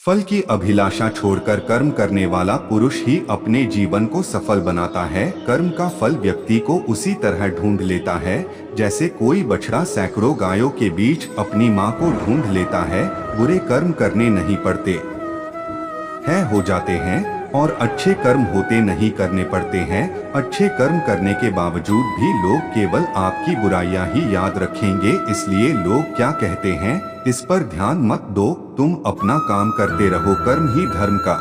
फल की अभिलाषा छोड़कर कर्म करने वाला पुरुष ही अपने जीवन को सफल बनाता है। कर्म का फल व्यक्ति को उसी तरह ढूंढ लेता है जैसे कोई बछड़ा सैकड़ों गायों के बीच अपनी मां को ढूंढ लेता है। बुरे कर्म करने नहीं पड़ते हैं, हो जाते हैं, और अच्छे कर्म होते नहीं करने पड़ते हैं। अच्छे कर्म करने के बावजूद भी लोग केवल आपकी बुराइयां ही याद रखेंगे। इसलिए लोग क्या कहते हैं, इस पर ध्यान मत दो, तुम अपना काम करते रहो। कर्म ही धर्म का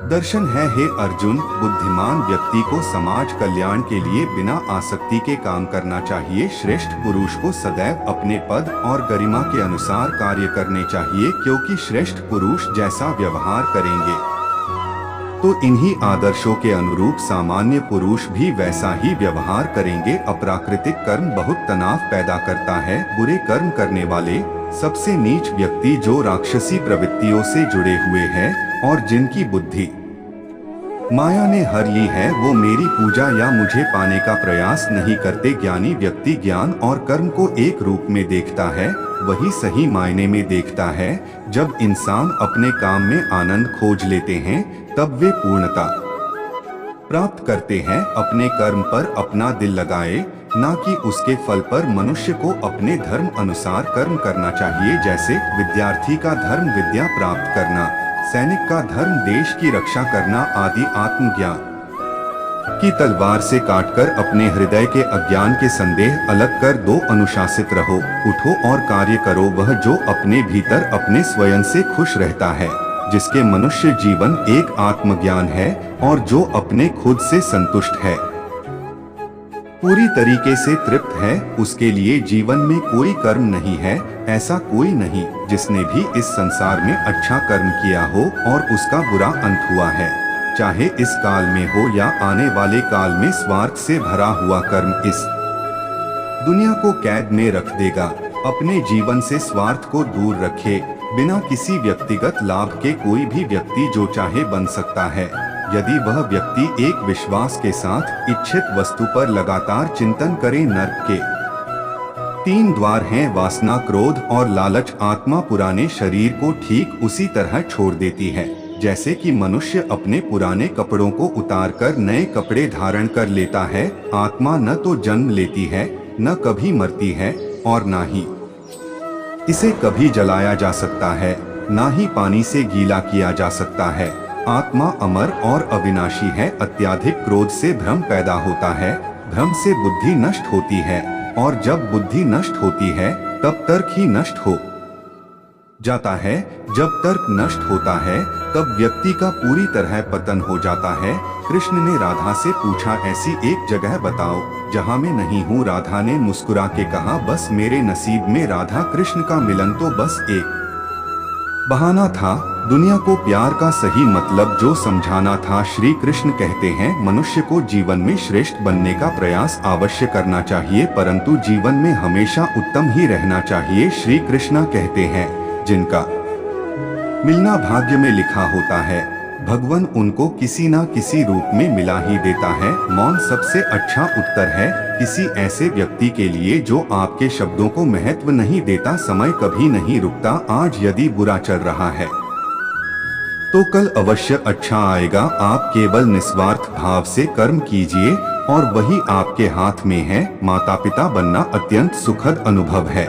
दर्शन है। हे अर्जुन, बुद्धिमान व्यक्ति को समाज कल्याण के लिए बिना आसक्ति के काम करना चाहिए। श्रेष्ठ पुरुष को सदैव अपने पद और गरिमा के अनुसार कार्य करने चाहिए, क्योंकि श्रेष्ठ पुरुष जैसा व्यवहार करेंगे तो इन्हीं आदर्शों के अनुरूप सामान्य पुरुष भी वैसा ही व्यवहार करेंगे। अप्राकृतिक कर्म बहुत तनाव पैदा करता है। बुरे कर्म करने वाले सबसे नीच व्यक्ति जो राक्षसी प्रवृत्तियों से जुड़े हुए हैं और जिनकी बुद्धि माया ने हर ली है, वो मेरी पूजा या मुझे पाने का प्रयास नहीं करते। ज्ञानी व्यक्ति ज्ञान और कर्म को एक रूप में देखता है, वही सही मायने में देखता है। जब इंसान अपने काम में आनंद खोज लेते हैं तब वे पूर्णता प्राप्त करते हैं। अपने कर्म पर अपना दिल लगाए, ना कि उसके फल पर। मनुष्य को अपने धर्म अनुसार कर्म करना चाहिए। जैसे विद्यार्थी का धर्म विद्या प्राप्त करना, सैनिक का धर्म देश की रक्षा करना आदि। आत्मज्ञान की तलवार से काटकर अपने हृदय के अज्ञान के संदेह अलग कर दो। अनुशासित रहो, उठो और कार्य करो। वह जो अपने भीतर अपने स्वयं से खुश रहता है, जिसके मनुष्य जीवन एक आत्मज्ञान है और जो अपने खुद से संतुष्ट है, पूरी तरीके से तृप्त है, उसके लिए जीवन में कोई कर्म नहीं है। ऐसा कोई नहीं जिसने भी इस संसार में अच्छा कर्म किया हो और उसका बुरा अंत हुआ है। चाहे इस काल में हो या आने वाले काल में, स्वार्थ से भरा हुआ कर्म इस दुनिया को कैद में रख देगा। अपने जीवन से स्वार्थ को दूर रखे। बिना किसी व्यक्तिगत लाभ के कोई भी व्यक्ति जो चाहे बन सकता है, यदि वह व्यक्ति एक विश्वास के साथ इच्छित वस्तु पर लगातार चिंतन करे। नर्क के 3 द्वार हैं, वासना, क्रोध और लालच। आत्मा पुराने शरीर को ठीक उसी तरह छोड़ देती है जैसे कि मनुष्य अपने पुराने कपड़ों को उतारकर नए कपड़े धारण कर लेता है। आत्मा न तो जन्म लेती है, न कभी मरती है, और न ही इसे कभी जलाया जा सकता है, ना ही पानी से गीला किया जा सकता है। आत्मा अमर और अविनाशी है। अत्याधिक क्रोध से भ्रम पैदा होता है, भ्रम से बुद्धि नष्ट होती है, और जब बुद्धि नष्ट होती है तब तर्क ही नष्ट हो जाता है। जब तर्क नष्ट होता है तब व्यक्ति का पूरी तरह पतन हो जाता है। कृष्ण ने राधा से पूछा, ऐसी एक जगह बताओ जहाँ मैं नहीं हूँ। राधा ने मुस्कुरा के कहा, बस मेरे नसीब में राधा कृष्ण का मिलन तो बस एक बहाना था। दुनिया को प्यार का सही मतलब जो समझाना था। श्री कृष्ण कहते हैं, मनुष्य को जीवन में श्रेष्ठ बनने का प्रयास अवश्य करना चाहिए, परंतु जीवन में हमेशा उत्तम ही रहना चाहिए। श्री कृष्ण कहते हैं, जिनका मिलना भाग्य में लिखा होता है, भगवान उनको किसी न किसी रूप में मिला ही देता है। मौन सबसे अच्छा उत्तर है किसी ऐसे व्यक्ति के लिए जो आपके शब्दों को महत्व नहीं देता। समय कभी नहीं रुकता। आज यदि बुरा चल रहा है तो कल अवश्य अच्छा आएगा। आप केवल निस्वार्थ भाव से कर्म कीजिए और वही आपके हाथ में है। माता पिता बनना अत्यंत सुखद अनुभव है।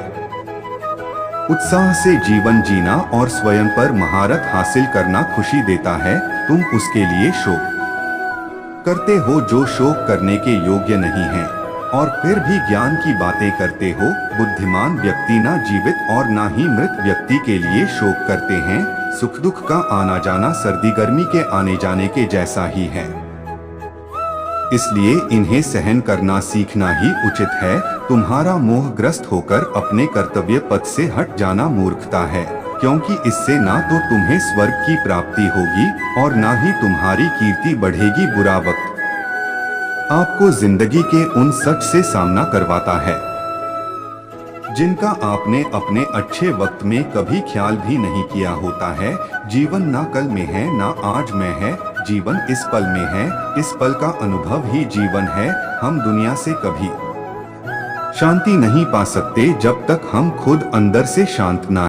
उत्साह से जीवन जीना और स्वयं पर महारत हासिल करना खुशी देता है। तुम उसके लिए शोक करते हो जो शोक करने के योग्य नहीं है, और फिर भी ज्ञान की बातें करते हो। बुद्धिमान व्यक्ति ना जीवित और ना ही मृत व्यक्ति के लिए शोक करते हैं। सुख दुख का आना जाना सर्दी गर्मी के आने जाने के जैसा ही है, इसलिए इन्हें सहन करना सीखना ही उचित है। तुम्हारा मोहग्रस्त होकर अपने कर्तव्य पथ से हट जाना मूर्खता है, क्योंकि इससे ना तो तुम्हें स्वर्ग की प्राप्ति होगी और ना ही तुम्हारी कीर्ति बढ़ेगी। बुरा वक्त आपको जिंदगी के उन सच से सामना करवाता है जिनका आपने अपने अच्छे वक्त में कभी ख्याल भी नहीं किया होता है। जीवन ना कल में है ना आज में है, जीवन इस पल में है। इस पल का अनुभव ही जीवन है। हम दुनिया से कभी शांति नहीं पा सकते जब तक हम खुद अंदर से शांत ना